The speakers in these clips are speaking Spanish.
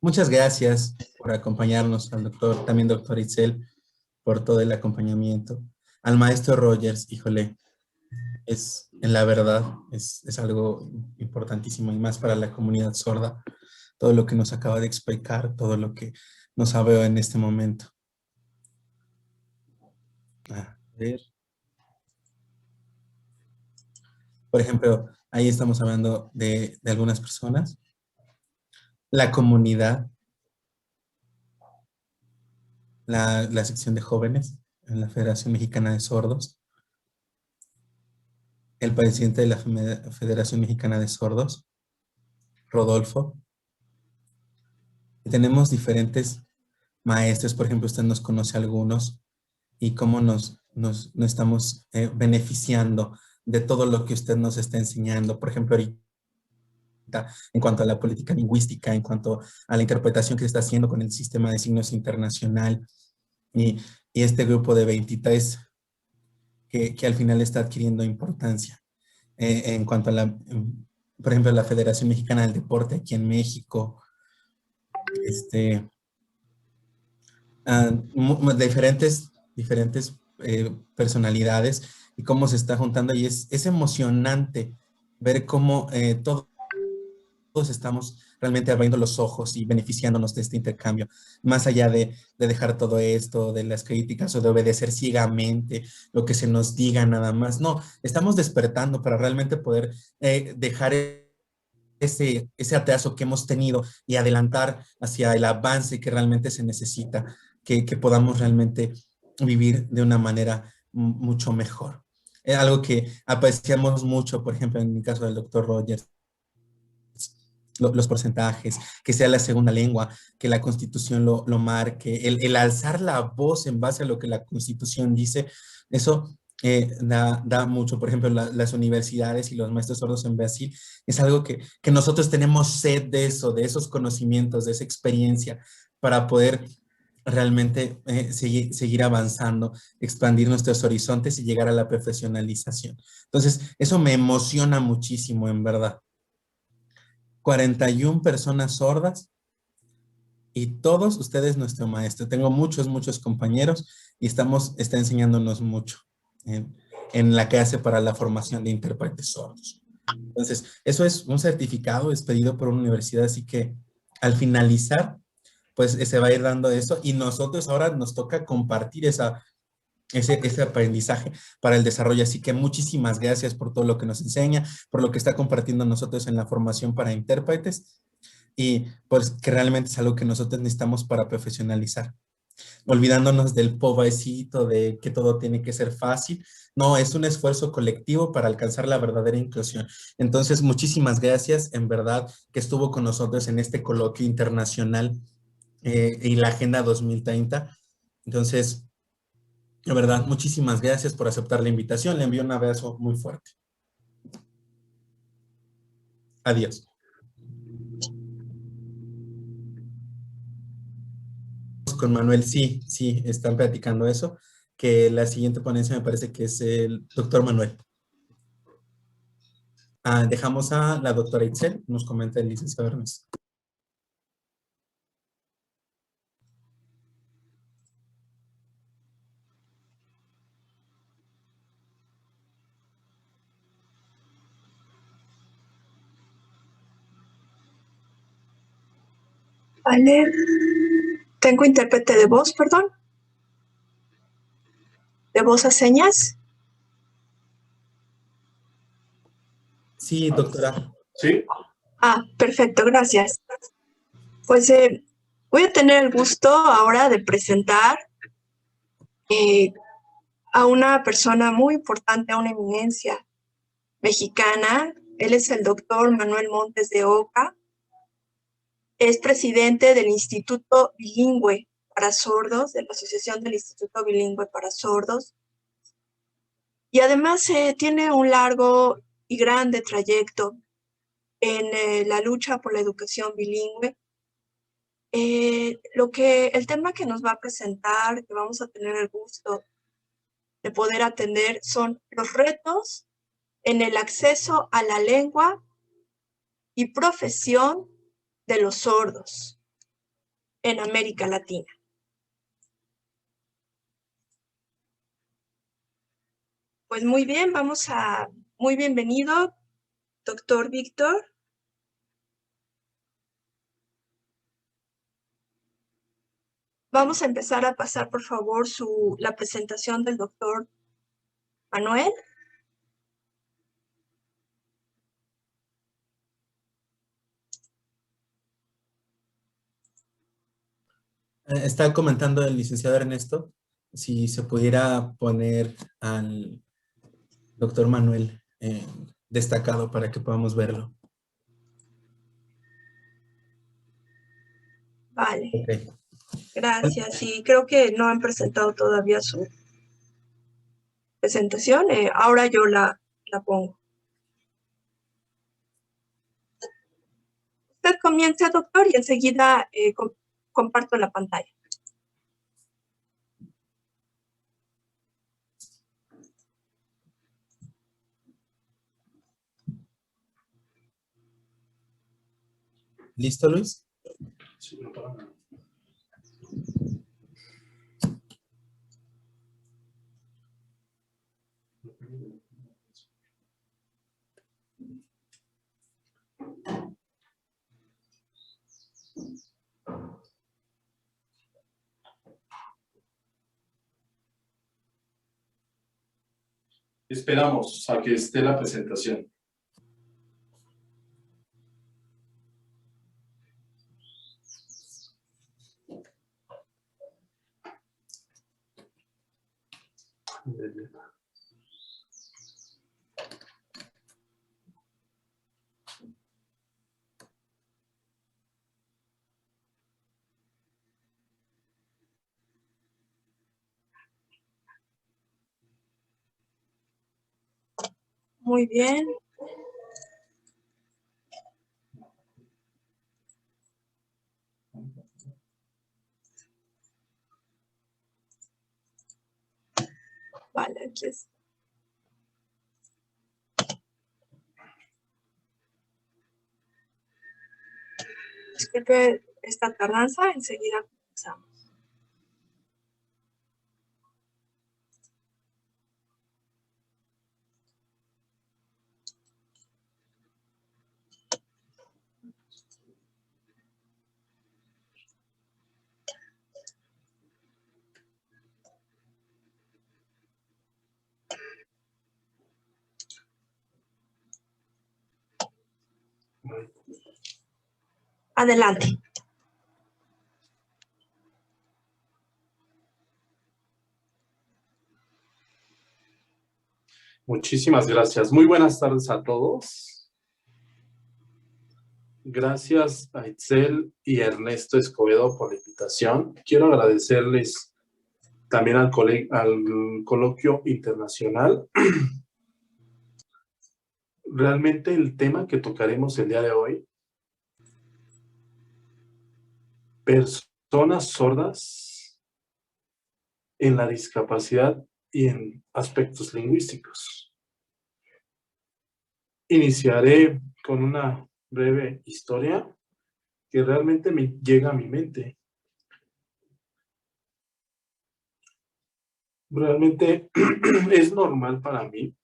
Muchas gracias por acompañarnos, al doctor, también doctor Itzel, por todo el acompañamiento. Al maestro Rogers, híjole, en la verdad, es algo importantísimo y más para la comunidad sorda, todo lo que nos acaba de explicar, todo lo que nos sabe en este momento. A ver, por ejemplo, ahí estamos hablando de algunas personas, la comunidad, la sección de jóvenes en la Federación Mexicana de Sordos, el presidente de la Federación Mexicana de Sordos, Rodolfo. Y tenemos diferentes maestros, por ejemplo, usted nos conoce algunos y cómo nos estamos beneficiando de todo lo que usted nos está enseñando. Por ejemplo, ahorita en cuanto a la política lingüística, en cuanto a la interpretación que se está haciendo con el sistema de signos internacional y, y este grupo de 23 que al final está adquiriendo importancia. En cuanto a por ejemplo, la Federación Mexicana del Deporte aquí en México, este, diferentes personalidades y cómo se está juntando y es emocionante ver cómo todos estamos realmente abriendo los ojos y beneficiándonos de este intercambio, más allá de dejar todo esto, de las críticas o de obedecer ciegamente lo que se nos diga nada más. No, estamos despertando para realmente poder dejar ese atraso que hemos tenido y adelantar hacia el avance que realmente se necesita, que podamos realmente vivir de una manera mucho mejor. Es algo que apreciamos mucho, por ejemplo, en el caso del doctor Rogers, los porcentajes, que sea la segunda lengua, que la Constitución lo marque, el alzar la voz en base a lo que la Constitución dice, eso da mucho. Por ejemplo, las universidades y los maestros sordos en Brasil, es algo que nosotros tenemos sed de eso, de esos conocimientos, de esa experiencia, para poder realmente seguir avanzando, expandir nuestros horizontes y llegar a la profesionalización. Entonces, eso me emociona muchísimo, en verdad. 41 personas sordas y todos ustedes nuestro maestro. Tengo muchos compañeros y está enseñándonos mucho en la clase para la formación de intérpretes sordos. Entonces, eso es un certificado expedido por una universidad, así que al finalizar, pues se va a ir dando eso y nosotros ahora nos toca compartir ese aprendizaje para el desarrollo. Así que muchísimas gracias por todo lo que nos enseña, por lo que está compartiendo nosotros en la formación para intérpretes y pues que realmente es algo que nosotros necesitamos para profesionalizar. Olvidándonos del pobrecito, de que todo tiene que ser fácil. No, es un esfuerzo colectivo para alcanzar la verdadera inclusión. Entonces, muchísimas gracias, en verdad, que estuvo con nosotros en este coloquio internacional y la Agenda 2030. Entonces, de verdad, muchísimas gracias por aceptar la invitación. Le envío un abrazo muy fuerte. Adiós. Con Manuel, sí, sí, están platicando eso, que la siguiente ponencia me parece que es el doctor Manuel. Dejamos a la doctora Itzel, nos comenta el licenciado Hermes. Vale, tengo intérprete de voz, perdón. ¿De voz a señas? Sí, doctora. ¿Sí? Perfecto, gracias. Pues voy a tener el gusto ahora de presentar a una persona muy importante, a una eminencia mexicana. Él es el doctor Manuel Montes de Oca. Es presidente del Instituto Bilingüe para Sordos, de la Asociación del Instituto Bilingüe para Sordos. Y además tiene un largo y grande trayecto en la lucha por la educación bilingüe. El tema que nos va a presentar, que vamos a tener el gusto de poder atender, son los retos en el acceso a la lengua y profesión de los sordos. en América Latina. Pues muy bien, muy bienvenido, doctor Víctor. Vamos a empezar a pasar, por favor, la presentación del doctor Manuel. Está comentando el licenciado Ernesto si se pudiera poner al doctor Manuel destacado para que podamos verlo. Vale. Okay. Gracias. Y creo que no han presentado todavía su presentación. Ahora yo la pongo. Usted comienza, doctor, y enseguida comparto la pantalla. ¿Listo, Luis? Sí, no para nada. Esperamos a que esté la presentación. Muy bien. Vale, aquí es. Disculpe esta tardanza, enseguida comenzamos. Adelante. Muchísimas gracias. Muy buenas tardes a todos. Gracias a Itzel y Ernesto Escobedo por la invitación. Quiero agradecerles también al coloquio internacional. Realmente el tema que tocaremos el día de hoy, personas sordas en la discapacidad y en aspectos lingüísticos. Iniciaré con una breve historia que realmente me llega a mi mente. Realmente es normal para mí.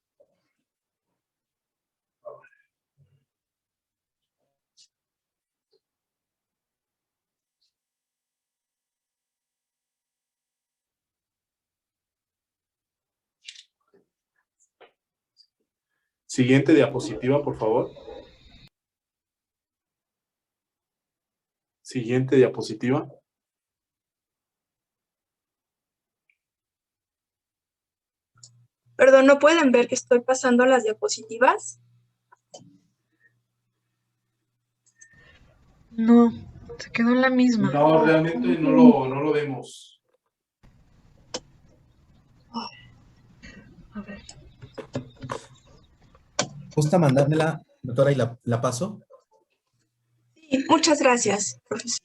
Siguiente diapositiva, por favor. Siguiente diapositiva. Perdón, ¿no pueden ver que estoy pasando las diapositivas? No, se quedó en la misma. No, realmente no lo vemos. A ver. ¿Gusta mandármela, doctora, y la paso? Sí, muchas gracias, profesor.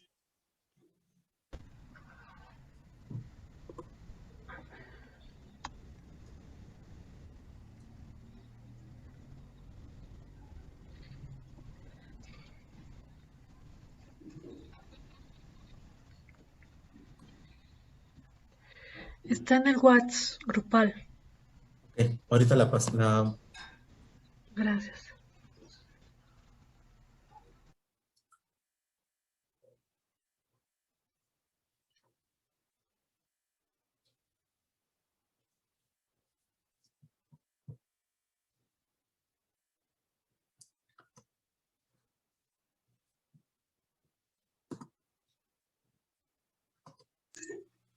Está en el WhatsApp grupal. Ok, ahorita la paso. Gracias.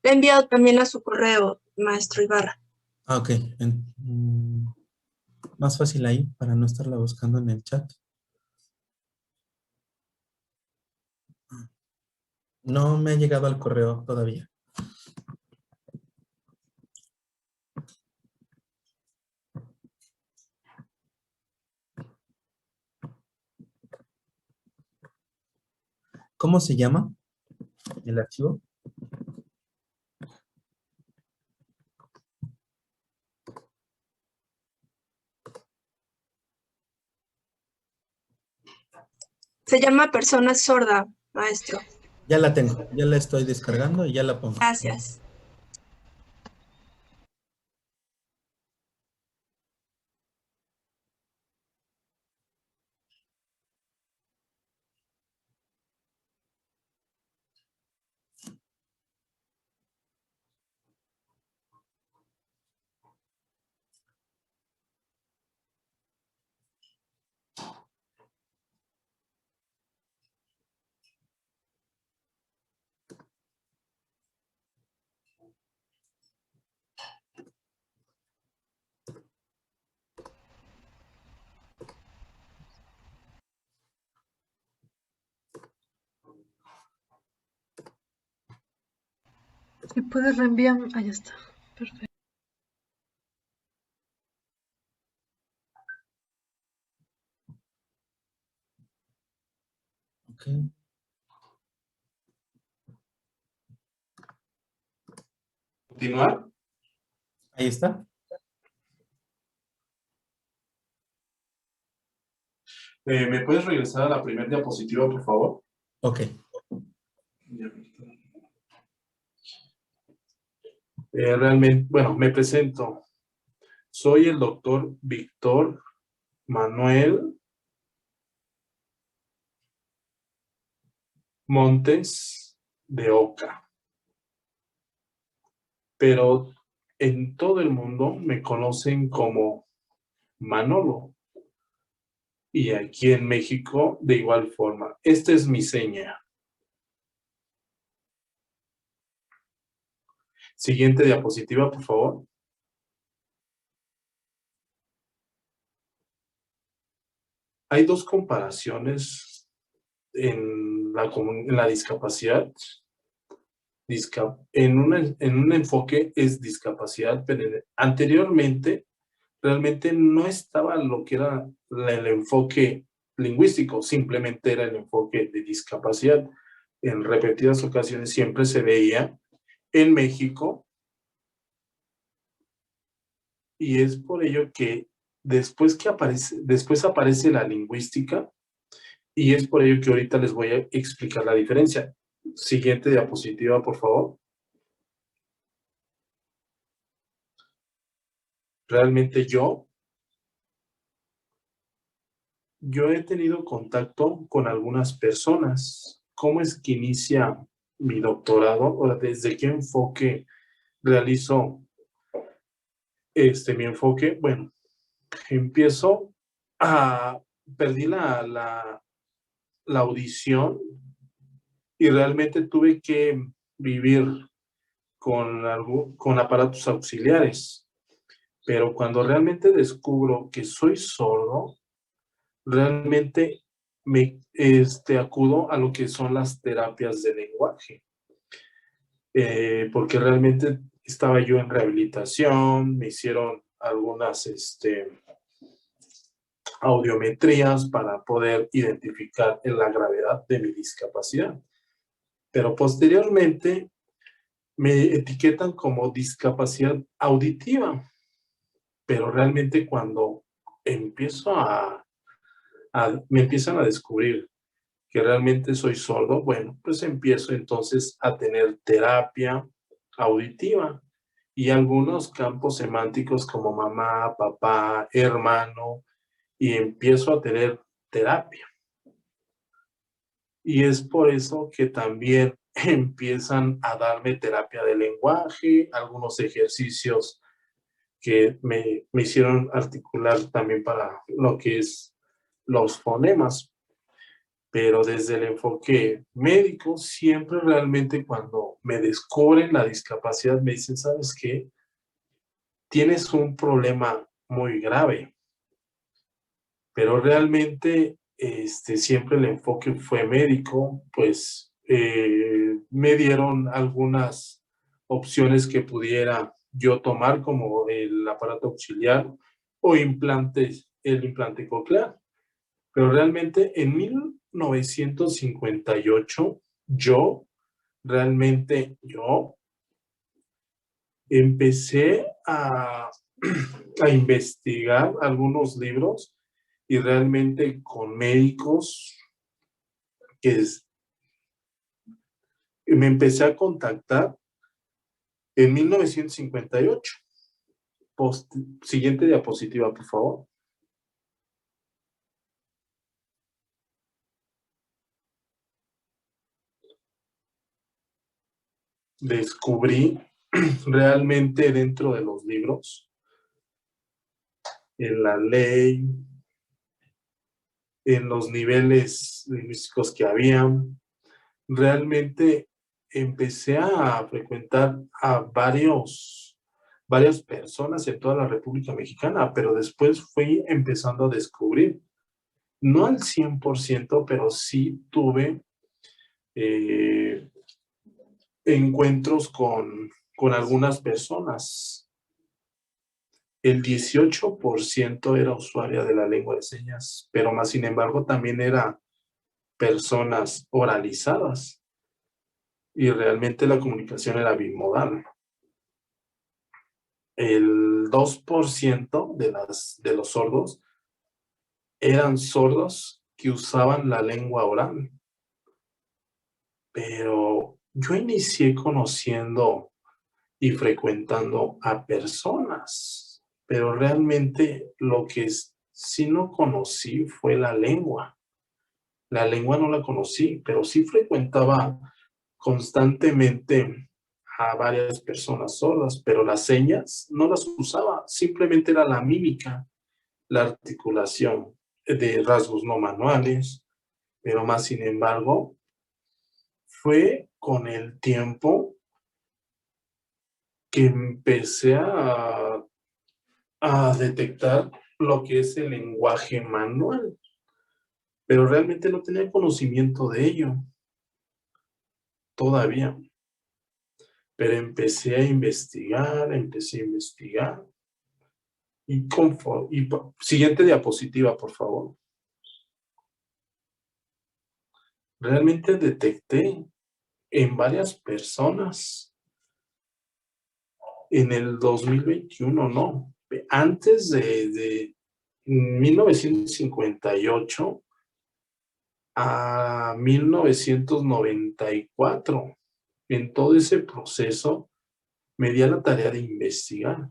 Le he enviado también a su correo, maestro Ibarra. Ok. Más fácil ahí para no estarla buscando en el chat. No me ha llegado al correo todavía. ¿Cómo se llama el archivo? Se llama Persona Sorda, maestro. Ya la tengo, ya la estoy descargando y ya la pongo. Gracias. Si puedes reenviar, ahí está. Perfecto. Ok. ¿Continuar? Ahí está. ¿Me puedes regresar a la primera diapositiva, por favor? Ok. Realmente, bueno, me presento. Soy el doctor Víctor Manuel Montes de Oca. Pero en todo el mundo me conocen como Manolo. Y aquí en México, de igual forma. Esta es mi seña. Siguiente diapositiva, por favor. Hay dos comparaciones en la discapacidad. En un enfoque es discapacidad, pero anteriormente realmente no estaba lo que era el enfoque lingüístico, simplemente era el enfoque de discapacidad. En repetidas ocasiones siempre se veía en México y es por ello que después aparece la lingüística y es por ello que ahorita les voy a explicar la diferencia. Siguiente diapositiva, por favor. Realmente yo he tenido contacto con algunas personas. ¿Cómo es que inicia mi doctorado? ¿O desde qué enfoque realizo mi enfoque? Bueno, empiezo a... Perdí la audición y realmente tuve que vivir con aparatos auxiliares. Pero cuando realmente descubro que soy sordo, realmente acudo a lo que son las terapias de lenguaje, porque realmente estaba yo en rehabilitación, me hicieron algunas audiometrías para poder identificar la gravedad de mi discapacidad. Pero posteriormente me etiquetan como discapacidad auditiva, pero realmente cuando me empiezan a descubrir que realmente soy sordo, bueno, pues empiezo entonces a tener terapia auditiva. y algunos campos semánticos como mamá, papá, hermano, y empiezo a tener terapia. Y es por eso que también empiezan a darme terapia de lenguaje, algunos ejercicios que me hicieron articular también para lo que es los fonemas. Pero desde el enfoque médico, siempre realmente cuando me descubren la discapacidad, me dicen, ¿sabes qué? Tienes un problema muy grave, pero realmente siempre el enfoque fue médico, pues me dieron algunas opciones que pudiera yo tomar, como el aparato auxiliar o implantes, el implante coclear. Pero realmente en 1958, yo empecé a investigar algunos libros y realmente con médicos que me empecé a contactar en 1958. Siguiente diapositiva, por favor. Descubrí realmente dentro de los libros, en la ley, en los niveles lingüísticos que habían, realmente empecé a frecuentar a varias personas en toda la República Mexicana, pero después fui empezando a descubrir, no al 100%, pero sí tuve encuentros con algunas personas. El 18% era usuaria de la lengua de señas, pero más sin embargo también era personas oralizadas y realmente la comunicación era bimodal. El 2% de los sordos eran sordos que usaban la lengua oral. Pero yo inicié conociendo y frecuentando a personas, pero realmente lo que sí no conocí fue la lengua. La lengua no la conocí, pero sí frecuentaba constantemente a varias personas sordas, pero las señas no las usaba, simplemente era la mímica, la articulación de rasgos no manuales, pero más sin embargo, fue con el tiempo que empecé a detectar lo que es el lenguaje manual, pero realmente no tenía conocimiento de ello todavía. Pero empecé a investigar, siguiente diapositiva, por favor. Realmente detecté en varias personas en el 2021, no, antes de 1958 a 1994. En todo ese proceso me di a la tarea de investigar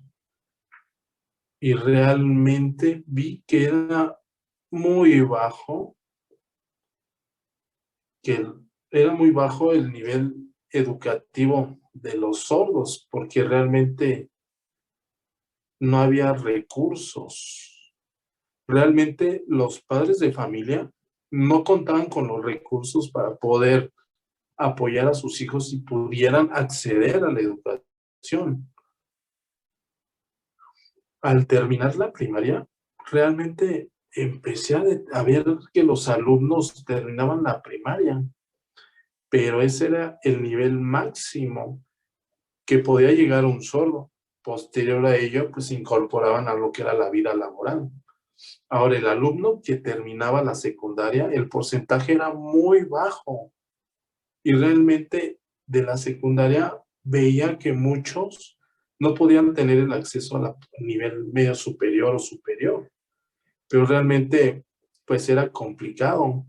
y realmente vi que era muy bajo, era muy bajo el nivel educativo de los sordos, porque realmente no había recursos. Realmente los padres de familia no contaban con los recursos para poder apoyar a sus hijos y pudieran acceder a la educación. Al terminar la primaria, realmente empecé a ver que los alumnos terminaban la primaria, pero ese era el nivel máximo que podía llegar un sordo. Posterior a ello, pues se incorporaban a lo que era la vida laboral. Ahora, el alumno que terminaba la secundaria, el porcentaje era muy bajo. Y realmente de la secundaria veía que muchos no podían tener el acceso a nivel medio superior o superior. Pero realmente, pues era complicado,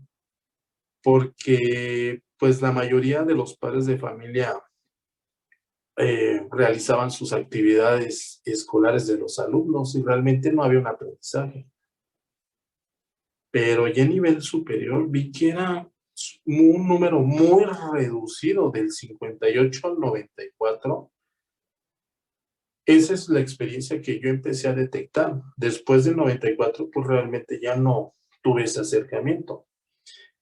porque pues la mayoría de los padres de familia realizaban sus actividades escolares de los alumnos y realmente no había un aprendizaje. Pero ya a nivel superior vi que era un número muy reducido, del 58 al 94. Esa es la experiencia que yo empecé a detectar. Después del 94, pues realmente ya no tuve ese acercamiento.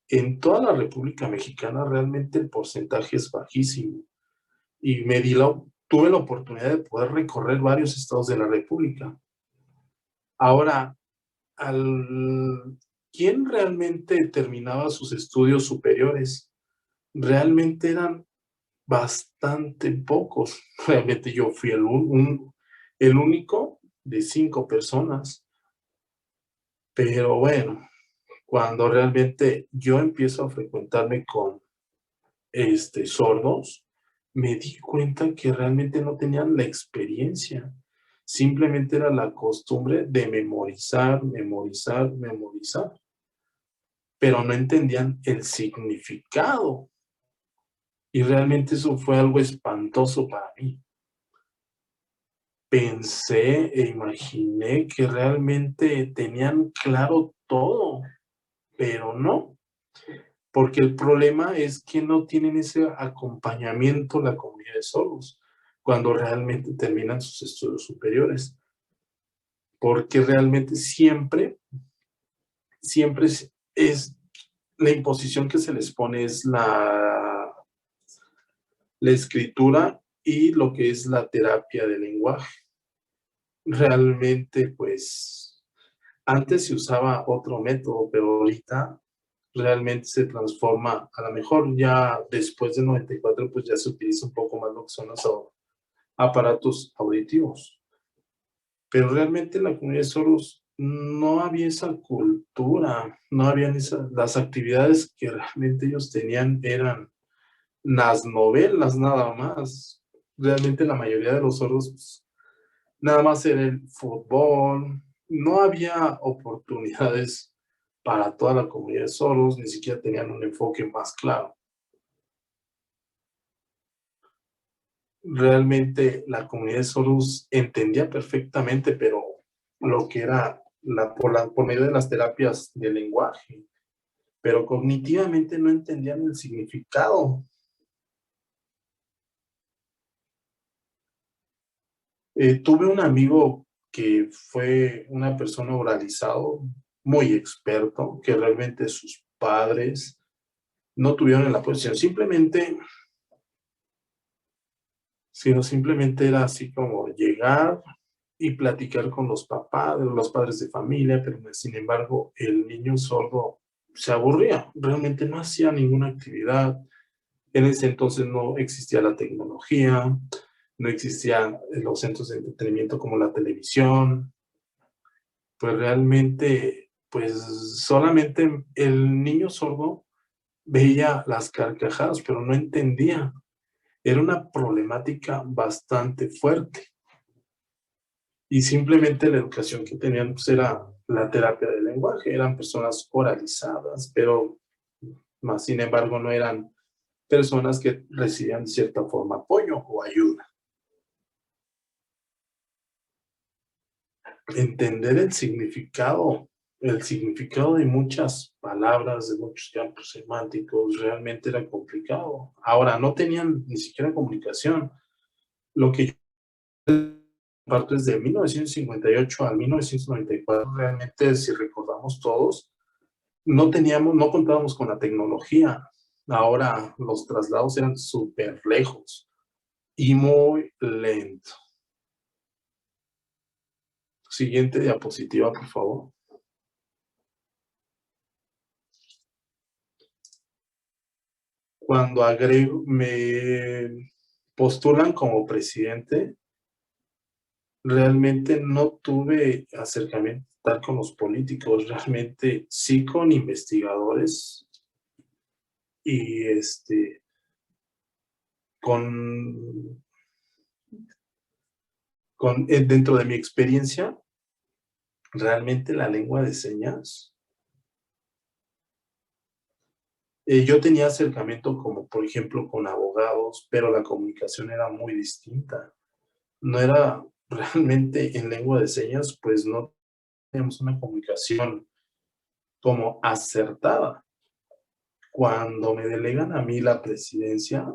En toda la República Mexicana realmente el porcentaje es bajísimo. Y tuve la oportunidad de poder recorrer varios estados de la República. Ahora, ¿quién realmente terminaba sus estudios superiores? Realmente eran bastante pocos. Realmente yo fui el único de 5 personas. Pero bueno, cuando realmente yo empiezo a frecuentarme con sordos, me di cuenta que realmente no tenían la experiencia. Simplemente era la costumbre de memorizar, memorizar, memorizar. Pero no entendían el significado. Y realmente eso fue algo espantoso para mí. Pensé e imaginé que realmente tenían claro todo, pero no. Porque el problema es que no tienen ese acompañamiento la comunidad de sordos cuando realmente terminan sus estudios superiores. Porque realmente siempre es la imposición que se les pone es la escritura y lo que es la terapia de lenguaje. Realmente, pues, antes se usaba otro método, pero ahorita realmente se transforma, a lo mejor ya después de 94, pues ya se utiliza un poco más lo que son los aparatos auditivos. Pero realmente en la comunidad de sordos no había esa cultura, no habían las actividades que realmente ellos tenían eran las novelas nada más. Realmente la mayoría de los sordos, pues, nada más era el fútbol, no había oportunidades para toda la comunidad de sordos, ni siquiera tenían un enfoque más claro. Realmente la comunidad de sordos entendía perfectamente, pero lo que era por medio de las terapias de lenguaje, pero cognitivamente no entendían el significado. Tuve un amigo que fue una persona oralizado, muy experto, que realmente sus padres no tuvieron en la posición, simplemente era así como llegar y platicar con los papás, los padres de familia, pero sin embargo el niño sordo se aburría, realmente no hacía ninguna actividad. En ese entonces no existía la tecnología, no existían los centros de entretenimiento como la televisión, pues realmente, pues solamente el niño sordo veía las carcajadas, pero no entendía. Era una problemática bastante fuerte. Y simplemente la educación que tenían pues, era la terapia del lenguaje. Eran personas oralizadas, pero más sin embargo no eran personas que recibían de cierta forma apoyo o ayuda. Entender el significado de muchas palabras, de muchos campos semánticos, realmente era complicado. Ahora, no tenían ni siquiera comunicación. Lo que yo comparto es de 1958 a 1994, realmente, si recordamos todos, no contábamos con la tecnología. Ahora, los traslados eran súper lejos y muy lento. Siguiente diapositiva, por favor. Cuando me postulan como presidente, realmente no tuve acercamiento tal con los políticos, realmente sí con investigadores y dentro de mi experiencia, realmente la lengua de señas Yo tenía acercamiento como, por ejemplo, con abogados, pero la comunicación era muy distinta. No era realmente en lengua de señas, pues no teníamos una comunicación como acertada. Cuando me delegan a mí la presidencia,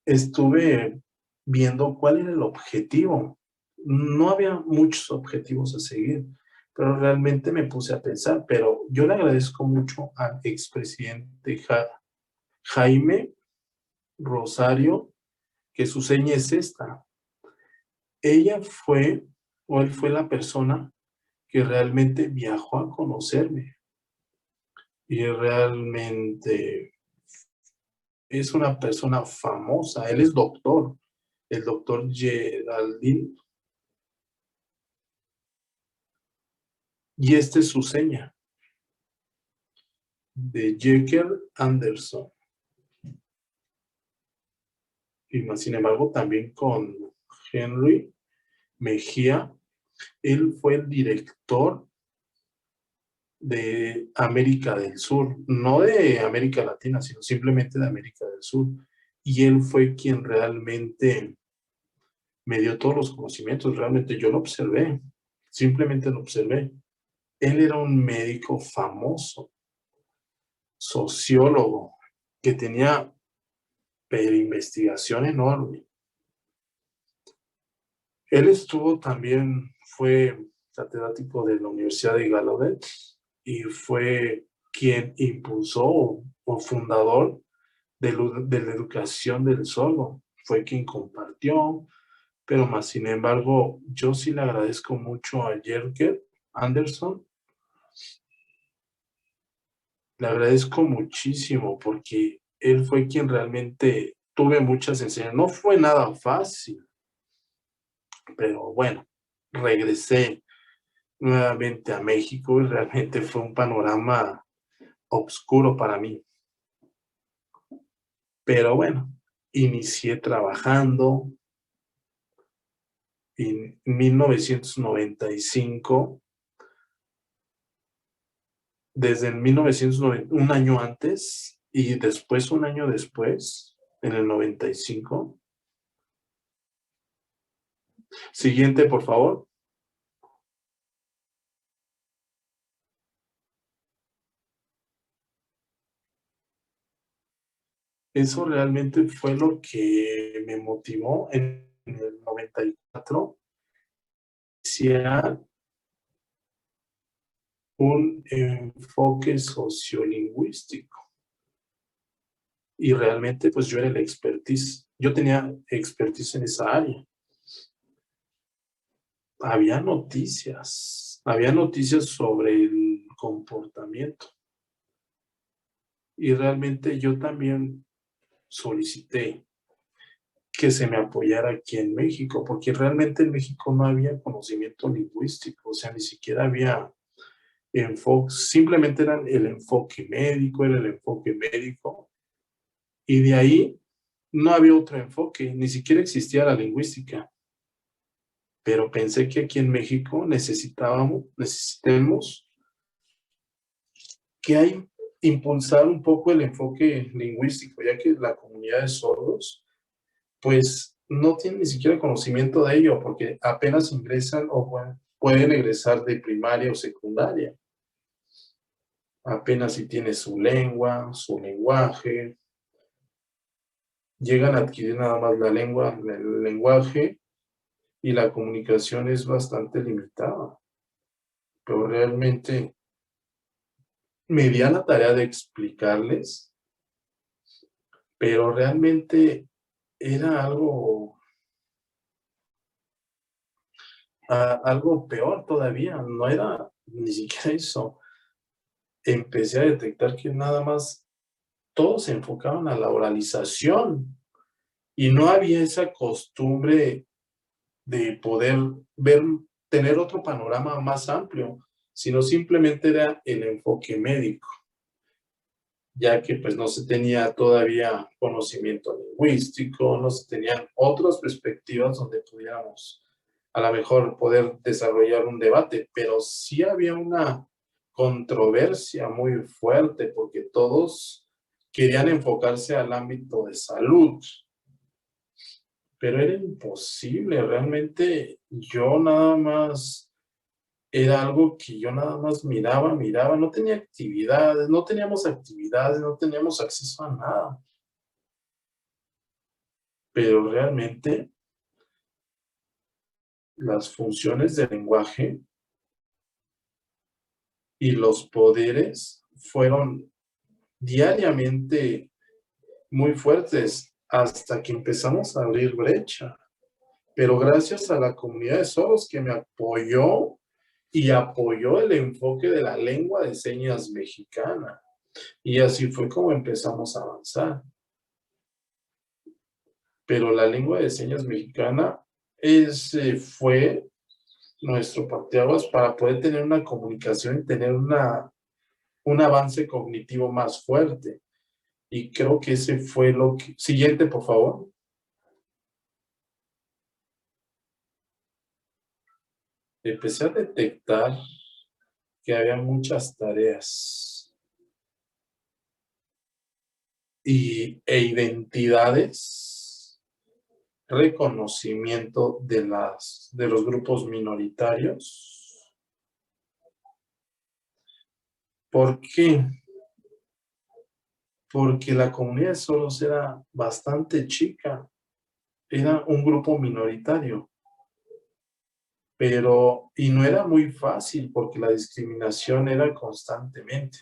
estuve viendo cuál era el objetivo. No había muchos objetivos a seguir, pero realmente me puse a pensar. Pero yo le agradezco mucho al expresidente Jaime Rosario, que su seña es esta. Ella fue, o él fue la persona que realmente viajó a conocerme. Y realmente es una persona famosa. Él es doctor, el doctor Geraldine. Y esta es su seña, de Jekyll Anderson. Y más, sin embargo, también con Henry Mejía, él fue el director de América del Sur, no de América Latina, sino simplemente de América del Sur. Y él fue quien realmente me dio todos los conocimientos. Realmente yo lo observé, simplemente lo observé. Él era un médico famoso, sociólogo, que tenía investigación enorme. Él estuvo también, fue catedrático de la Universidad de Gallaudet y fue quien impulsó o fundador de la educación del sordo. Fue quien compartió, pero más sin embargo, yo sí le agradezco mucho a Jerker Anderson. Le agradezco muchísimo porque él fue quien realmente tuve muchas enseñanzas. No fue nada fácil, pero bueno, regresé nuevamente a México y realmente fue un panorama oscuro para mí. Pero bueno, inicié trabajando en 1995. Desde el 1990, un año antes y después, un año después, en el 95. Siguiente, por favor. Eso realmente fue lo que me motivó en el 94 iniciar un enfoque sociolingüístico. Y realmente, pues yo era el expertise. Yo tenía expertise en esa área. Había noticias sobre el comportamiento. Y realmente yo también solicité que se me apoyara aquí en México, porque realmente en México no había conocimiento lingüístico, o sea, ni siquiera había enfoque, simplemente era el enfoque médico, y de ahí no había otro enfoque, ni siquiera existía la lingüística. Pero pensé que aquí en México necesitemos que hay impulsar un poco el enfoque lingüístico, ya que la comunidad de sordos pues no tienen ni siquiera conocimiento de ello, porque apenas ingresan o pueden egresar de primaria o secundaria. Apenas si tiene su lengua, su lenguaje, llegan a adquirir nada más la lengua, el lenguaje, y la comunicación es bastante limitada. Pero realmente me di a la tarea de explicarles, pero realmente era algo peor todavía, no era ni siquiera eso. Empecé a detectar que nada más todos se enfocaban a la oralización y no había esa costumbre de poder tener otro panorama más amplio, sino simplemente era el enfoque médico, ya que pues no se tenía todavía conocimiento lingüístico, no se tenían otras perspectivas donde pudiéramos a lo mejor poder desarrollar un debate, pero sí había una controversia muy fuerte porque todos querían enfocarse al ámbito de salud, pero era imposible. Realmente yo nada más, era algo que yo nada más miraba, no tenía actividades, no teníamos actividades, no teníamos acceso a nada. Pero realmente las funciones del lenguaje y los poderes fueron diariamente muy fuertes hasta que empezamos a abrir brecha. Pero gracias a la comunidad de sordos que me apoyó y apoyó el enfoque de la lengua de señas mexicana. Y así fue como empezamos a avanzar. Pero la lengua de señas mexicana fue nuestro parteaguas para poder tener una comunicación y tener un avance cognitivo más fuerte. Y creo que ese fue lo que... Siguiente, por favor. Empecé a detectar que había muchas tareas e identidades, reconocimiento de los grupos minoritarios. ¿Por qué? Porque la comunidad de sordos era bastante chica, era un grupo minoritario, y no era muy fácil porque la discriminación era constantemente.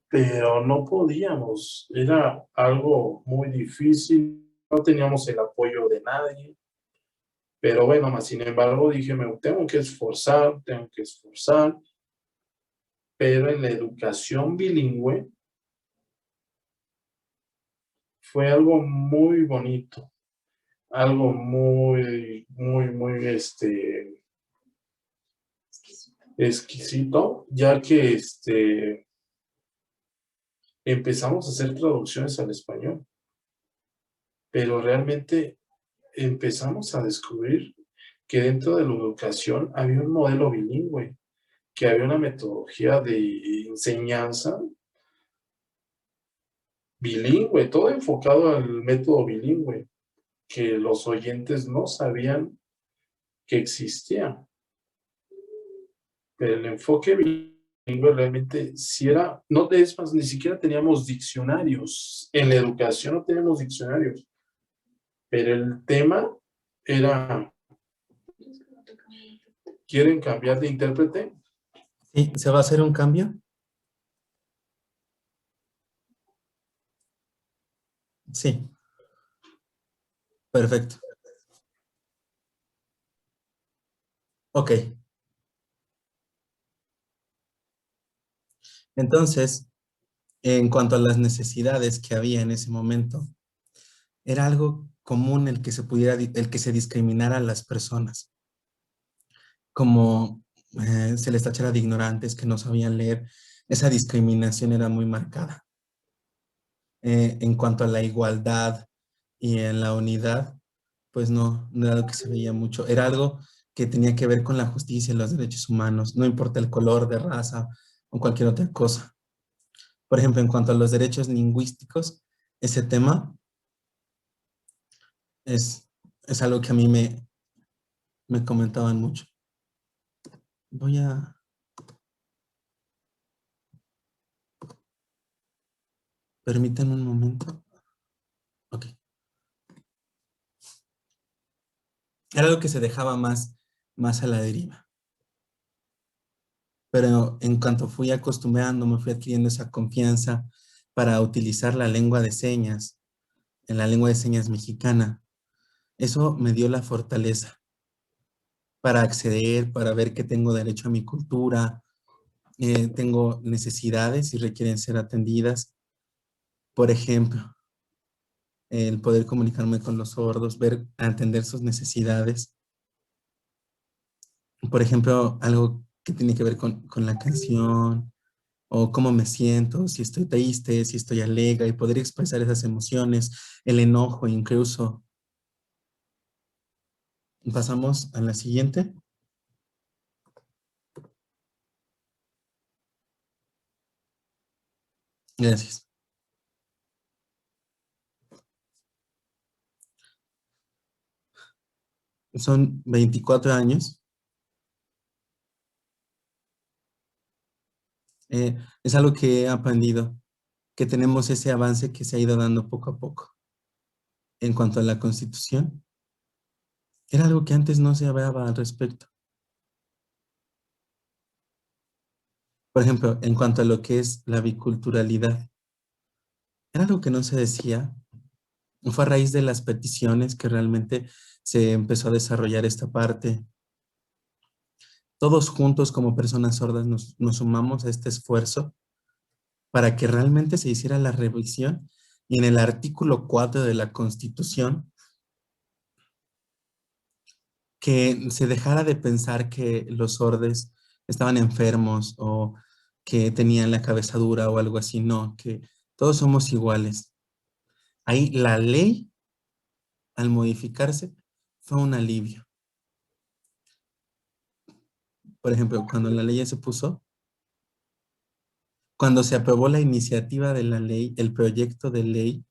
Pero no podíamos, era algo muy difícil, no teníamos el apoyo de nadie. Pero bueno, más sin embargo dije, me tengo que esforzar, pero en la educación bilingüe fue algo muy bonito, algo muy, muy, muy exquisito, ya que empezamos a hacer traducciones al español, pero realmente empezamos a descubrir que dentro de la educación había un modelo bilingüe, que había una metodología de enseñanza bilingüe, todo enfocado al método bilingüe, que los oyentes no sabían que existía. Pero el enfoque bilingüe realmente sí era, no es más, ni siquiera teníamos diccionarios. En la educación no teníamos diccionarios. Pero el tema era, ¿quieren cambiar de intérprete? Sí, ¿se va a hacer un cambio? Sí. Perfecto. Ok. Entonces, en cuanto a las necesidades que había en ese momento, era algo común el que se discriminara a las personas, como se les tachara de ignorantes que no sabían leer. Esa discriminación era muy marcada. En cuanto a la igualdad y en la unidad, pues no era algo que se veía mucho. Era algo que tenía que ver con la justicia y los derechos humanos, no importa el color de raza o cualquier otra cosa. Por ejemplo, en cuanto a los derechos lingüísticos, ese tema es algo que a mí me comentaban mucho. Permítanme un momento. Ok. Era algo que se dejaba más a la deriva. Pero en cuanto fui acostumbrando, me fui adquiriendo esa confianza para utilizar la lengua de señas, en la lengua de señas mexicana. Eso me dio la fortaleza para acceder, para ver que tengo derecho a mi cultura, tengo necesidades y requieren ser atendidas. Por ejemplo, el poder comunicarme con los sordos, atender sus necesidades. Por ejemplo, algo que tiene que ver con la canción, o cómo me siento, si estoy triste, si estoy alegre, y poder expresar esas emociones, el enojo incluso. Pasamos a la siguiente. Gracias. Son 24 años. Es algo que he aprendido, que tenemos ese avance que se ha ido dando poco a poco. En cuanto a la Constitución, era algo que antes no se hablaba al respecto. Por ejemplo, en cuanto a lo que es la biculturalidad, era algo que no se decía. Fue a raíz de las peticiones que realmente se empezó a desarrollar esta parte. Todos juntos como personas sordas nos sumamos a este esfuerzo para que realmente se hiciera la revisión y en el artículo 4 de la Constitución que se dejara de pensar que los sordos estaban enfermos o que tenían la cabeza dura o algo así, no, que todos somos iguales. Ahí la ley, al modificarse, fue un alivio. Por ejemplo, cuando la ley ya se puso, cuando se aprobó la iniciativa de la ley, el proyecto de ley,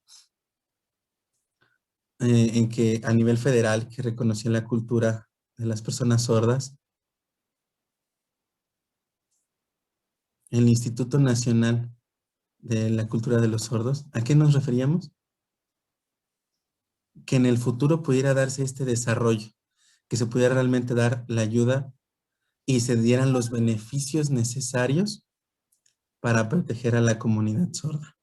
en que a nivel federal, que reconocía la cultura de las personas sordas, el Instituto Nacional de la Cultura de los Sordos, ¿a qué nos referíamos? Que en el futuro pudiera darse este desarrollo, que se pudiera realmente dar la ayuda y se dieran los beneficios necesarios para proteger a la comunidad sorda.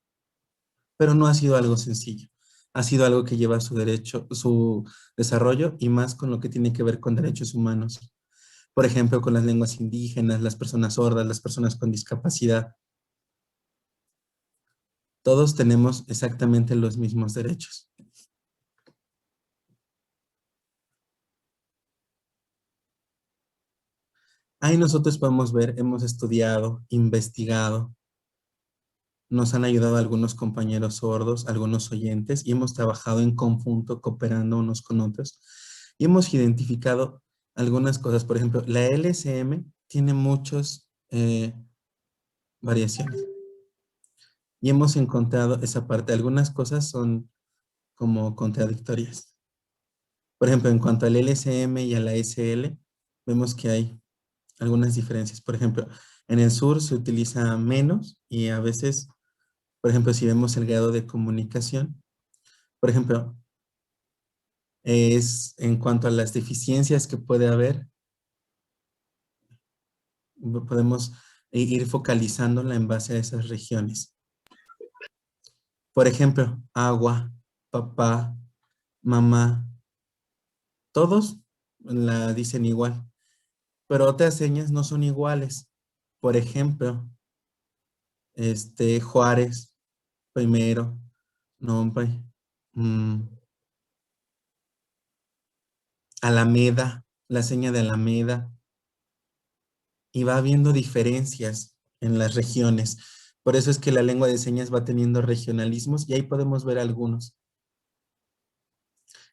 Pero no ha sido algo sencillo. Ha sido algo que lleva su derecho, su desarrollo y más con lo que tiene que ver con derechos humanos. Por ejemplo, con las lenguas indígenas, las personas sordas, las personas con discapacidad. Todos tenemos exactamente los mismos derechos. Ahí nosotros podemos ver, hemos estudiado, investigado, nos han ayudado algunos compañeros sordos, algunos oyentes, y hemos trabajado en conjunto, cooperando unos con otros, y hemos identificado algunas cosas. Por ejemplo, la LSM tiene muchas variaciones, y hemos encontrado esa parte. Algunas cosas son como contradictorias. Por ejemplo, en cuanto al LSM y a la SL, vemos que hay algunas diferencias. Por ejemplo, en el sur se utiliza menos y a veces, por ejemplo, si vemos el grado de comunicación, por ejemplo, es en cuanto a las deficiencias que puede haber, podemos ir focalizándola en base a esas regiones. Por ejemplo, agua, papá, mamá, todos la dicen igual, pero otras señas no son iguales. Por ejemplo, Juárez, primero, nombre, Alameda, la seña de Alameda, y va habiendo diferencias en las regiones. Por eso es que la lengua de señas va teniendo regionalismos y ahí podemos ver algunos.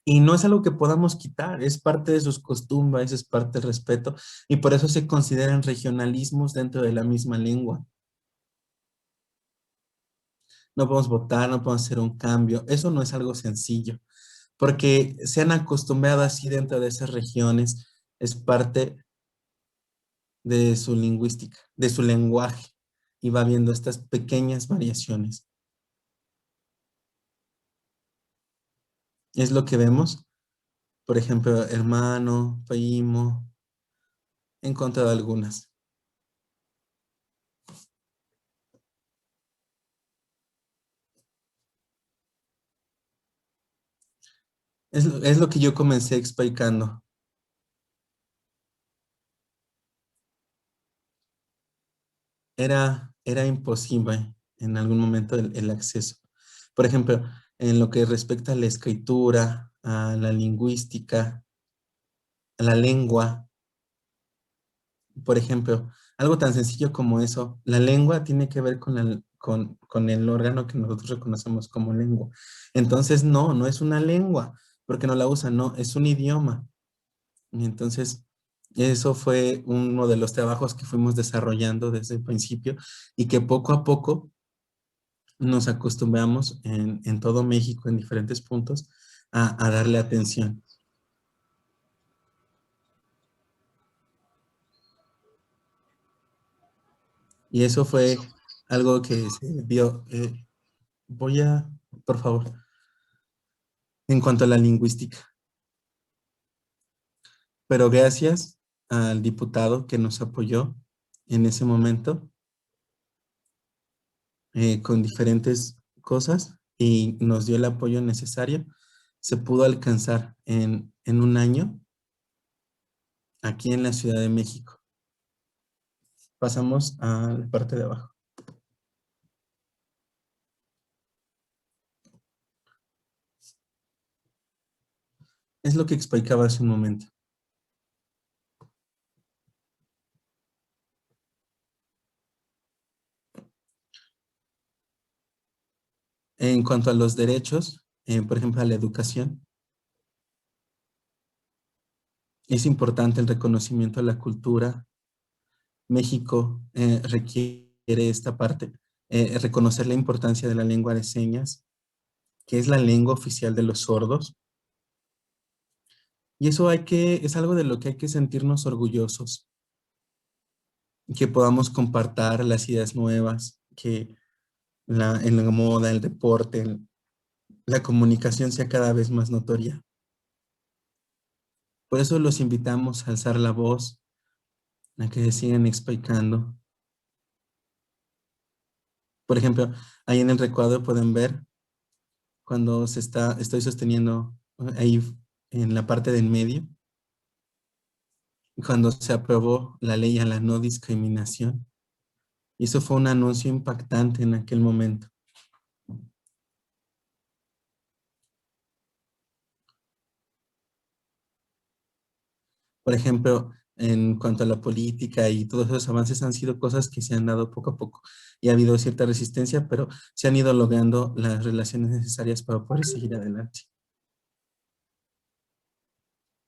Y no es algo que podamos quitar, es parte de sus costumbres, es parte del respeto y por eso se consideran regionalismos dentro de la misma lengua. No podemos votar, no podemos hacer un cambio, eso no es algo sencillo, porque se han acostumbrado así dentro de esas regiones, es parte de su lingüística, de su lenguaje, y va viendo estas pequeñas variaciones. Es lo que vemos, por ejemplo, hermano, primo, he encontrado algunas. Es lo que yo comencé explicando. Era imposible en algún momento el acceso. Por ejemplo, en lo que respecta a la escritura, a la lingüística, a la lengua, por ejemplo, algo tan sencillo como eso, la lengua tiene que ver con el órgano que nosotros reconocemos como lengua. Entonces, no es una lengua, porque no la usan, no, es un idioma. Y entonces, eso fue uno de los trabajos que fuimos desarrollando desde el principio y que poco a poco nos acostumbramos en todo México, en diferentes puntos, a darle atención. Y eso fue algo que se vio. Por favor, en cuanto a la lingüística. Pero gracias al diputado que nos apoyó en ese momento con diferentes cosas y nos dio el apoyo necesario, se pudo alcanzar en un año aquí en la Ciudad de México. Pasamos a la parte de abajo. Es lo que explicaba hace un momento. En cuanto a los derechos, por ejemplo, a la educación, es importante el reconocimiento a la cultura. México requiere esta parte, reconocer la importancia de la lengua de señas, que es la lengua oficial de los sordos. Y eso es algo de lo que hay que sentirnos orgullosos, que podamos compartir las ideas nuevas, que en la moda, el deporte, la comunicación sea cada vez más notoria. Por eso los invitamos a alzar la voz, a que se sigan explicando. Por ejemplo, ahí en el recuadro pueden ver cuando estoy sosteniendo ahí en la parte del medio, cuando se aprobó la ley a la no discriminación. Y eso fue un anuncio impactante en aquel momento. Por ejemplo, en cuanto a la política y todos esos avances han sido cosas que se han dado poco a poco y ha habido cierta resistencia, pero se han ido logrando las relaciones necesarias para poder seguir adelante.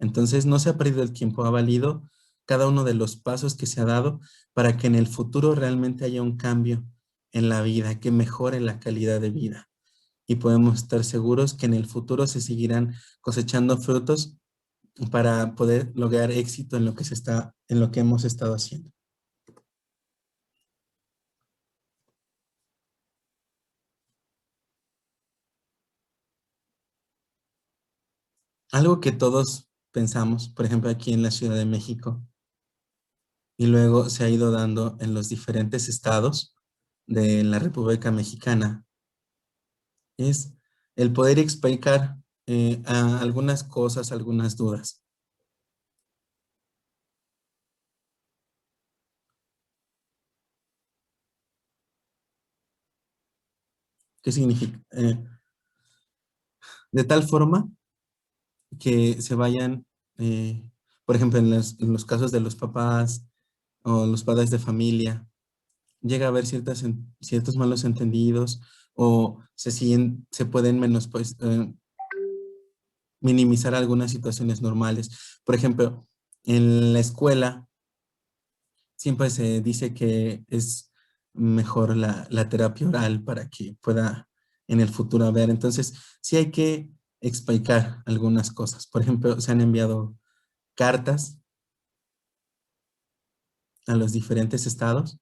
Entonces, no se ha perdido el tiempo, ha valido cada uno de los pasos que se ha dado para que en el futuro realmente haya un cambio en la vida, que mejore la calidad de vida. Y podemos estar seguros que en el futuro se seguirán cosechando frutos para poder lograr éxito en lo que hemos estado haciendo. Algo que todos pensamos, por ejemplo, aquí en la Ciudad de México, y luego se ha ido dando en los diferentes estados de la República Mexicana, es el poder explicar algunas cosas, algunas dudas. ¿Qué significa? De tal forma que se vayan, por ejemplo, en los casos de los papás o los padres de familia, llega a haber ciertos malos entendidos o se pueden minimizar algunas situaciones normales. Por ejemplo, en la escuela siempre se dice que es mejor la terapia oral para que pueda en el futuro haber. Entonces, sí hay que explicar algunas cosas. Por ejemplo, se han enviado cartas a los diferentes estados.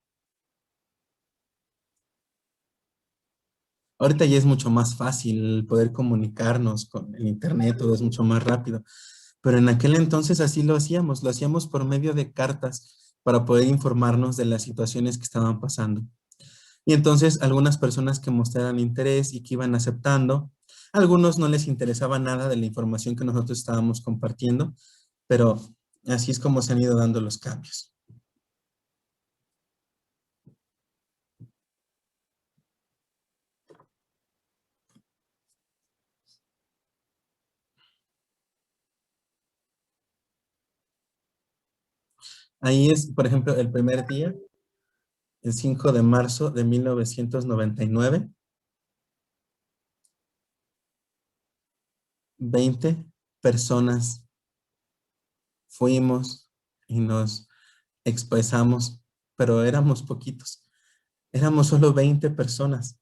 Ahorita ya es mucho más fácil poder comunicarnos con el internet, todo es mucho más rápido. Pero en aquel entonces así lo hacíamos por medio de cartas para poder informarnos de las situaciones que estaban pasando. Y entonces algunas personas que mostraran interés y que iban aceptando, a algunos no les interesaba nada de la información que nosotros estábamos compartiendo, pero así es como se han ido dando los cambios. Ahí es, por ejemplo, el primer día, el 5 de marzo de 1999, 20 personas fuimos y nos expresamos, pero éramos poquitos. Éramos solo 20 personas.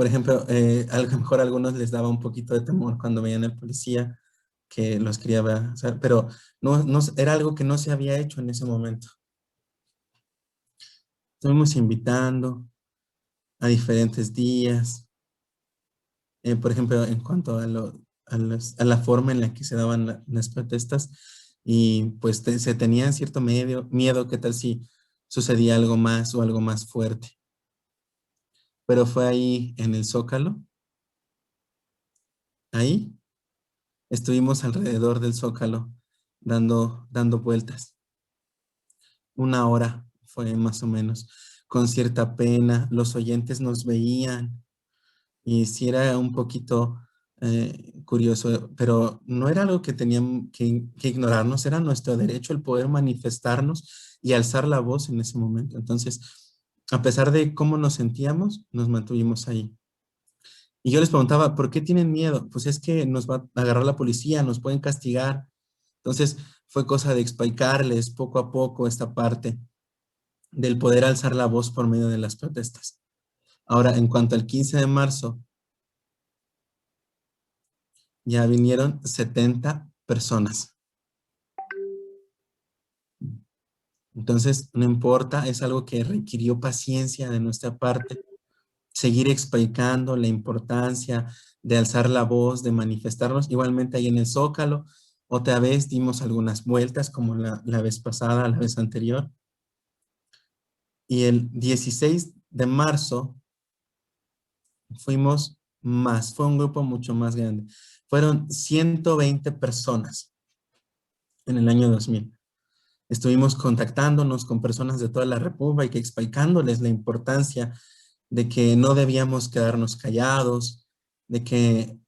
Por ejemplo, a lo mejor a algunos les daba un poquito de temor cuando veían al policía que los quería ver, o sea, pero no, era algo que no se había hecho en ese momento. Estuvimos invitando a diferentes días, por ejemplo, en cuanto a la forma en la que se daban las protestas, y pues se tenía cierto miedo, qué tal si sucedía algo más o algo más fuerte. Pero fue ahí en el Zócalo, ahí estuvimos alrededor del Zócalo dando vueltas. 1 hora fue más o menos, con cierta pena. Los oyentes nos veían y sí era un poquito curioso, pero no era algo que teníamos que ignorarnos, era nuestro derecho el poder manifestarnos y alzar la voz en ese momento. Entonces, a pesar de cómo nos sentíamos, nos mantuvimos ahí. Y yo les preguntaba, ¿por qué tienen miedo? Pues es que nos va a agarrar la policía, nos pueden castigar. Entonces, fue cosa de explicarles poco a poco esta parte del poder alzar la voz por medio de las protestas. Ahora, en cuanto al 15 de marzo, ya vinieron 70 personas. Entonces, no importa, es algo que requirió paciencia de nuestra parte, seguir explicando la importancia de alzar la voz, de manifestarnos. Igualmente ahí en el Zócalo, otra vez dimos algunas vueltas como la vez pasada, la vez anterior. Y el 16 de marzo fuimos más, fue un grupo mucho más grande. Fueron 120 personas en el año 2000. Estuvimos contactándonos con personas de toda la República, explicándoles la importancia de que no debíamos quedarnos callados, de que,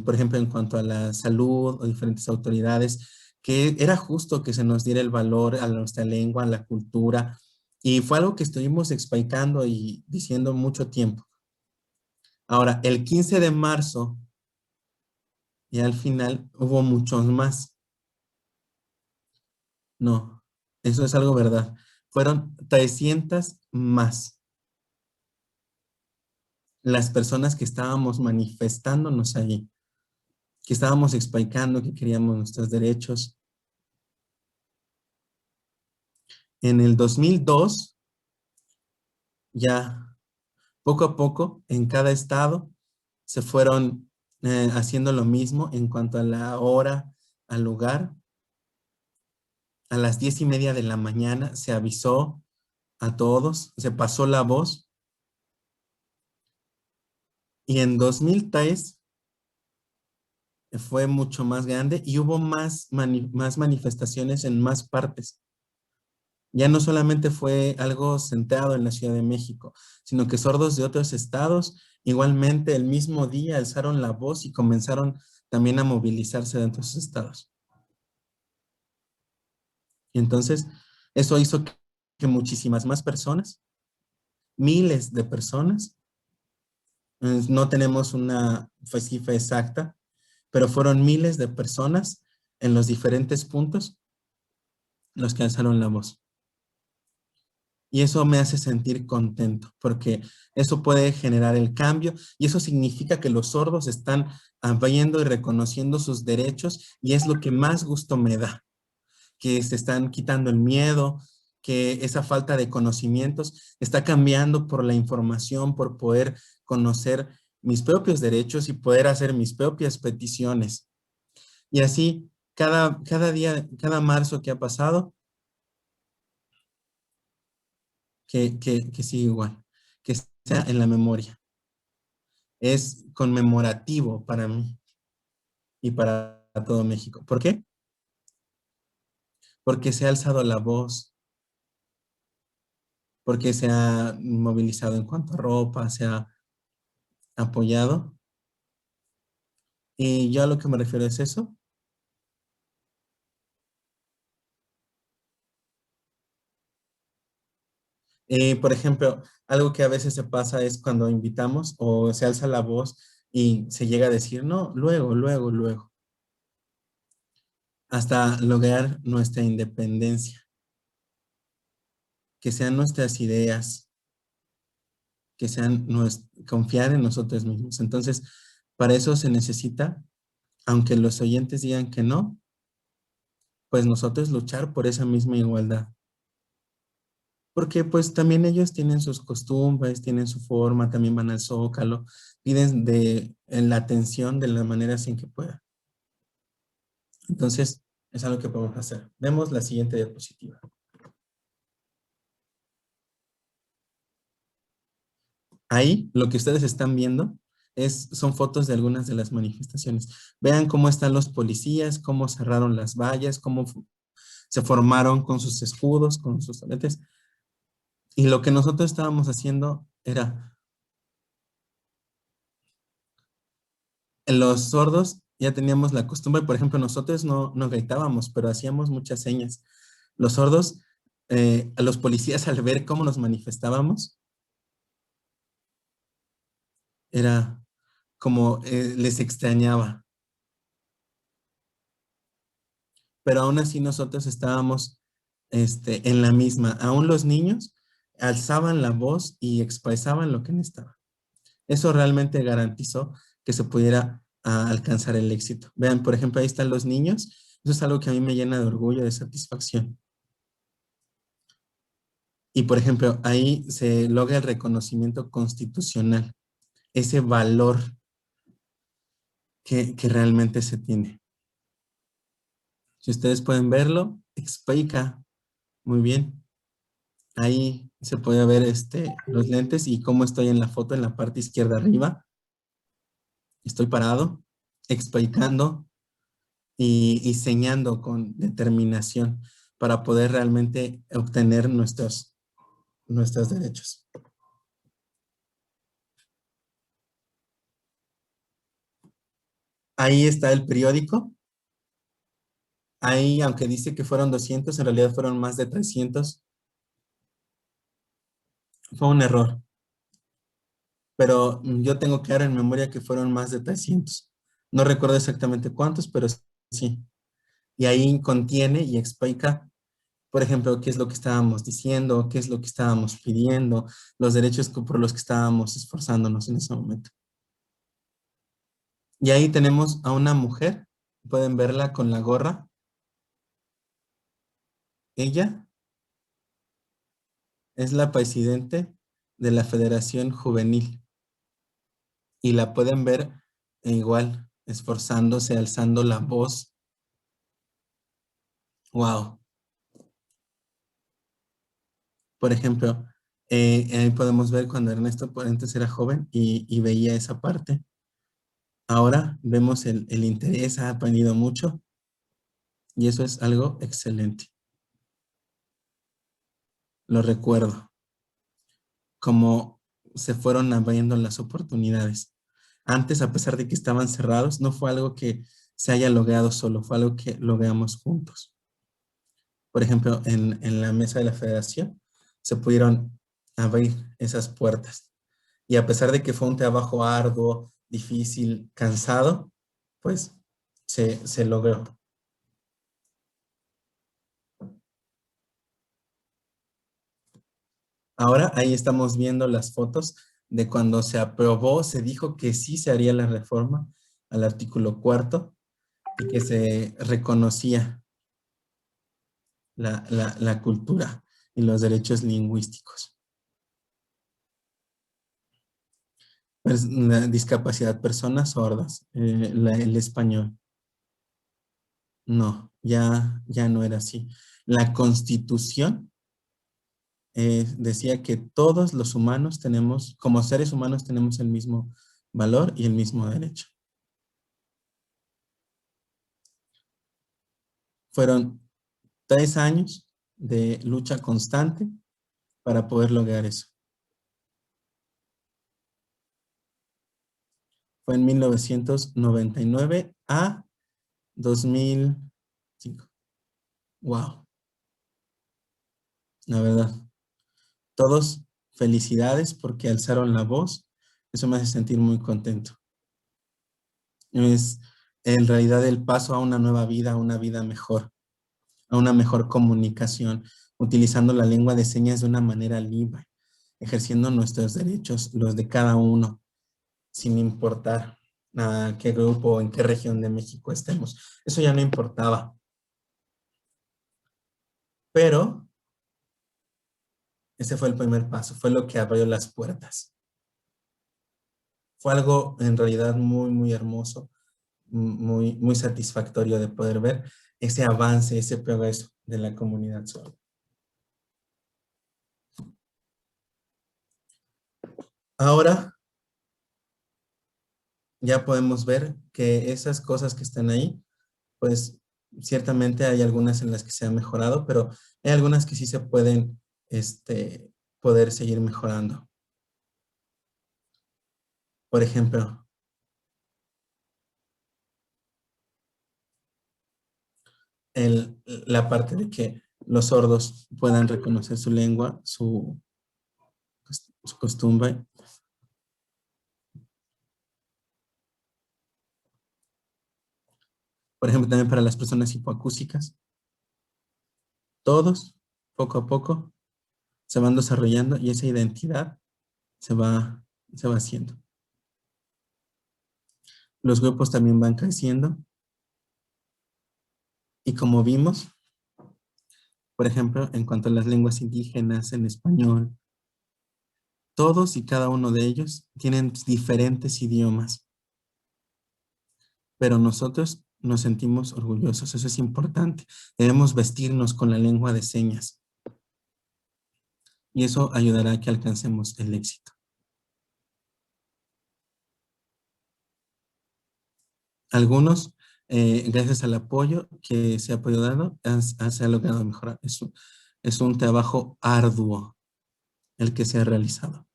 por ejemplo, en cuanto a la salud o diferentes autoridades, que era justo que se nos diera el valor a nuestra lengua, a la cultura, y fue algo que estuvimos explicando y diciendo mucho tiempo. Ahora, el 15 de marzo, y al final hubo muchos más. No, eso es algo verdad. Fueron 300 más las personas que estábamos manifestándonos allí, que estábamos explicando que queríamos nuestros derechos. En el 2002, ya poco a poco, en cada estado, se fueron haciendo lo mismo en cuanto a la hora, al lugar. A las 10:30 de la mañana se avisó a todos, se pasó la voz. Y en 2003 fue mucho más grande y hubo más manifestaciones en más partes. Ya no solamente fue algo centrado en la Ciudad de México, sino que sordos de otros estados igualmente el mismo día alzaron la voz y comenzaron también a movilizarse dentro de sus estados. Y entonces, eso hizo que muchísimas más personas, miles de personas, no tenemos una cifra exacta, pero fueron miles de personas en los diferentes puntos los que alzaron la voz. Y eso me hace sentir contento, porque eso puede generar el cambio y eso significa que los sordos están viendo y reconociendo sus derechos y es lo que más gusto me da, que se están quitando el miedo, que esa falta de conocimientos está cambiando por la información, por poder conocer mis propios derechos y poder hacer mis propias peticiones. Y así, cada día, cada marzo que ha pasado, que sigue igual, que sea en la memoria. Es conmemorativo para mí y para todo México. ¿Por qué? Porque se ha alzado la voz, porque se ha movilizado en cuanto a ropa, se ha apoyado. Y yo a lo que me refiero es eso. Por ejemplo, algo que a veces se pasa es cuando invitamos o se alza la voz y se llega a decir, no, luego, luego, luego, hasta lograr nuestra independencia, que sean nuestras ideas, que sean confiar en nosotros mismos. Entonces, para eso se necesita, aunque los oyentes digan que no, pues nosotros luchar por esa misma igualdad. Porque pues también ellos tienen sus costumbres, tienen su forma, también van al Zócalo, piden la atención de la manera en que puedan. Entonces, es algo que podemos hacer. Vemos la siguiente diapositiva. Ahí, lo que ustedes están viendo son fotos de algunas de las manifestaciones. Vean cómo están los policías, cómo cerraron las vallas, cómo se formaron con sus escudos, con sus toletes. Y lo que nosotros estábamos haciendo era, en los sordos ya teníamos la costumbre, por ejemplo, nosotros no gritábamos, pero hacíamos muchas señas. Los sordos, a los policías al ver cómo nos manifestábamos, era como les extrañaba. Pero aún así nosotros estábamos en la misma. Aún los niños alzaban la voz y expresaban lo que necesitaban. Eso realmente garantizó que se pudiera alcanzar el éxito. Vean, por ejemplo, ahí están los niños. Eso es algo que a mí me llena de orgullo, de satisfacción. Y, por ejemplo, ahí se logra el reconocimiento constitucional, ese valor que realmente se tiene. Si ustedes pueden verlo, explica muy bien. Ahí se puede ver los lentes y cómo estoy en la foto en la parte izquierda arriba. Estoy parado, explicando y señando con determinación para poder realmente obtener nuestros derechos. Ahí está el periódico. Ahí, aunque dice que fueron 200, en realidad fueron más de 300. Fue un error. Pero yo tengo claro en memoria que fueron más de 300. No recuerdo exactamente cuántos, pero sí. Y ahí contiene y explica, por ejemplo, qué es lo que estábamos diciendo, qué es lo que estábamos pidiendo, los derechos por los que estábamos esforzándonos en ese momento. Y ahí tenemos a una mujer, pueden verla con la gorra. Ella es la presidente de la Federación Juvenil. Y la pueden ver igual, esforzándose, alzando la voz. Wow. Por ejemplo, ahí podemos ver cuando Ernesto Puentes era joven y veía esa parte. Ahora vemos el interés, ha aprendido mucho y eso es algo excelente. Lo recuerdo. Como se fueron abriendo las oportunidades. Antes, a pesar de que estaban cerrados, no fue algo que se haya logrado solo, fue algo que logramos juntos. Por ejemplo, en la mesa de la federación se pudieron abrir esas puertas. Y a pesar de que fue un trabajo arduo, difícil, cansado, pues se logró. Ahora ahí estamos viendo las fotos de cuando se aprobó, se dijo que sí se haría la reforma al artículo 4º y que se reconocía la cultura y los derechos lingüísticos. Pues, la discapacidad, personas sordas, el español. No, ya no era así. La Constitución decía que todos los humanos tenemos, como seres humanos, tenemos el mismo valor y el mismo derecho. Fueron 3 años de lucha constante para poder lograr eso. Fue en 1999 a 2005. Wow. La verdad. Todos felicidades porque alzaron la voz. Eso me hace sentir muy contento. Es en realidad el paso a una nueva vida, a una vida mejor, a una mejor comunicación, utilizando la lengua de señas de una manera libre, ejerciendo nuestros derechos, los de cada uno, sin importar a qué grupo o en qué región de México estemos. Eso ya no importaba. Pero ese fue el primer paso, fue lo que abrió las puertas. Fue algo en realidad muy, muy hermoso, muy, muy satisfactorio de poder ver ese avance, ese progreso de la comunidad sorda. Ahora ya podemos ver que esas cosas que están ahí, pues ciertamente hay algunas en las que se ha mejorado, pero hay algunas que sí se pueden poder seguir mejorando. Por ejemplo, la parte de que los sordos puedan reconocer su lengua, su costumbre. Por ejemplo, también para las personas hipoacúsicas. Todos, poco a poco, se van desarrollando y esa identidad se va haciendo. Los grupos también van creciendo. Y como vimos, por ejemplo, en cuanto a las lenguas indígenas, en español, todos y cada uno de ellos tienen diferentes idiomas. Pero nosotros nos sentimos orgullosos, eso es importante. Debemos vestirnos con la lengua de señas. Y eso ayudará a que alcancemos el éxito. Algunos, gracias al apoyo que se ha podido dar, se ha logrado mejorar. Es un trabajo arduo el que se ha realizado.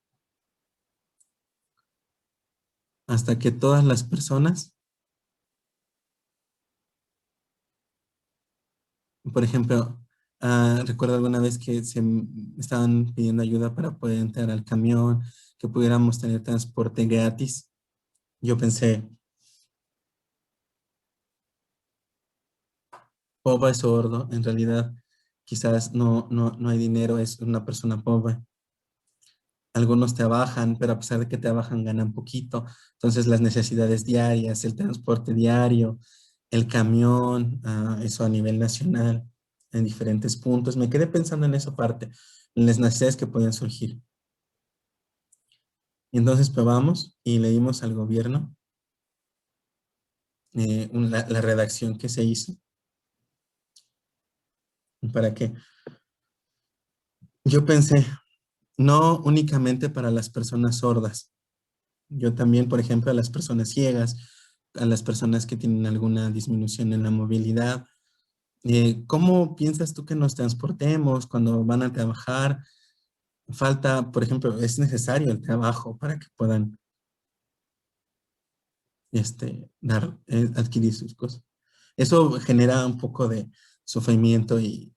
Hasta que todas las personas, por ejemplo, recuerdo alguna vez que estaban pidiendo ayuda para poder entrar al camión, que pudiéramos tener transporte gratis. Yo pensé, pobre sordo, en realidad quizás no hay dinero, es una persona pobre. Algunos trabajan, pero a pesar de que trabajan ganan poquito. Entonces las necesidades diarias, el transporte diario, el camión, eso a nivel nacional, en diferentes puntos. Me quedé pensando en esa parte, en las necesidades que podían surgir. Y entonces probamos y le dimos al gobierno la redacción que se hizo. ¿Para qué? Yo pensé, no únicamente para las personas sordas. Yo también, por ejemplo, a las personas ciegas, a las personas que tienen alguna disminución en la movilidad. ¿Cómo piensas tú que nos transportemos cuando van a trabajar? Falta, por ejemplo, es necesario el trabajo para que puedan adquirir sus cosas. Eso genera un poco de sufrimiento y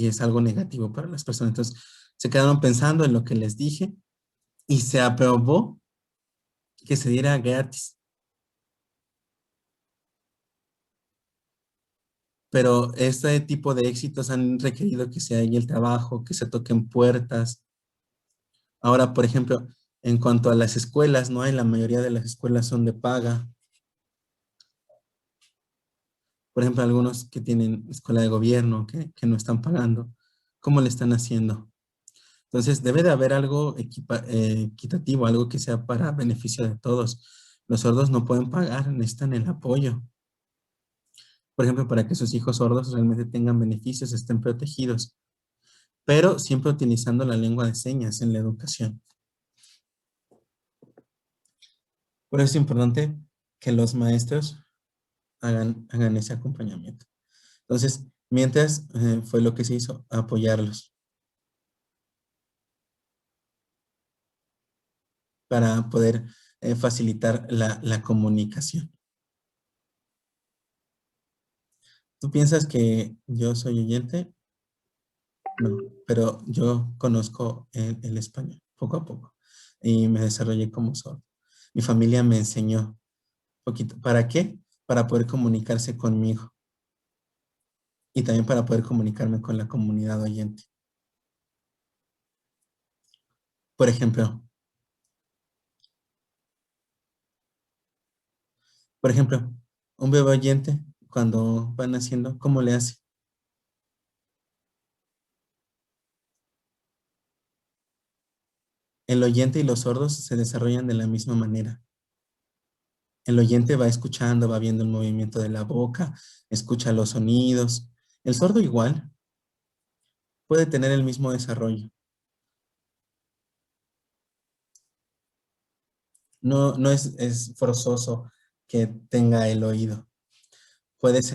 es algo negativo para las personas. Entonces, se quedaron pensando en lo que les dije y se aprobó que se diera gratis. Pero este tipo de éxitos han requerido que se haga el trabajo, que se toquen puertas. Ahora, por ejemplo, en cuanto a las escuelas, ¿no? La mayoría de las escuelas son de paga. Por ejemplo, algunos que tienen escuela de gobierno que no están pagando. ¿Cómo le están haciendo? Entonces, debe de haber algo equitativo, algo que sea para beneficio de todos. Los sordos no pueden pagar, necesitan el apoyo. Por ejemplo, para que sus hijos sordos realmente tengan beneficios, estén protegidos, pero siempre utilizando la lengua de señas en la educación. Por eso es importante que los maestros hagan ese acompañamiento. Entonces, mientras fue lo que se hizo, apoyarlos para poder facilitar la comunicación. ¿Tú piensas que yo soy oyente? No, pero yo conozco el español poco a poco y me desarrollé como sordo. Mi familia me enseñó poquito. ¿Para qué? Para poder comunicarse conmigo y también para poder comunicarme con la comunidad oyente. Por ejemplo, un bebé oyente, cuando va naciendo, ¿cómo le hace? El oyente y los sordos se desarrollan de la misma manera. El oyente va escuchando, va viendo el movimiento de la boca, escucha los sonidos. El sordo igual puede tener el mismo desarrollo. No es forzoso que tenga el oído. Puede ser